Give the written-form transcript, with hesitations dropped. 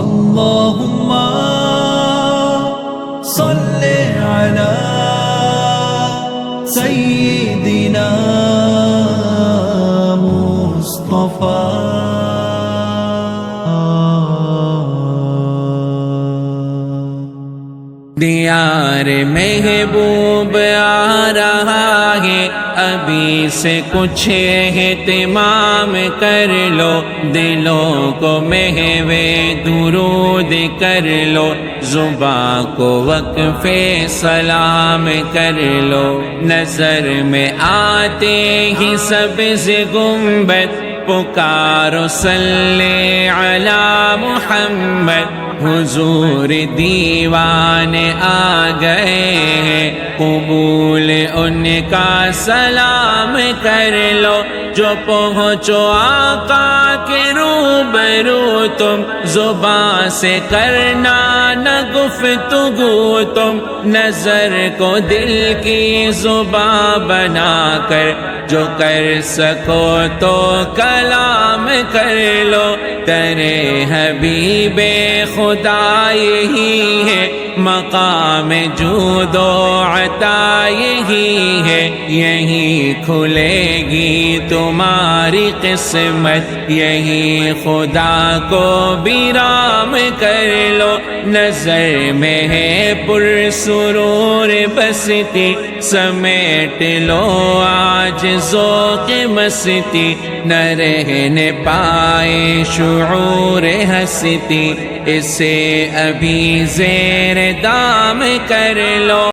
اللهم صل على سيدنا مصطفى دیار محبوب آ رہا ہے، ابھی سے کچھ اہتمام کر لو، دلوں کو محو درود کر لو، زباں کو وقف سلام کر لو۔ نظر میں آتے ہی سبز گنبد، پکارو صلی علی محمد، حضور دیوان آ گئے ہیں، قبول ان کا سلام کر لو۔ جو پہنچو آقا کے روبرو تم، زبان سے کرنا نہ گفتگو تم، نظر کو دل کی زبان بنا کر جو کر سکو تو کلام کر لو۔ تیرے حبیب خدا یہی ہے، مقام جود و عطا یہی ہے، یہی کھلے گی تمہاری قسمت، یہی خدا کو بھی رام کر لو۔ نظر میں ہے پر سرور بستی، سمیٹ لو آج ذوق مستی، نہ رہنے پائے شعور ہستی، اسے ابھی زیر دام کر لو۔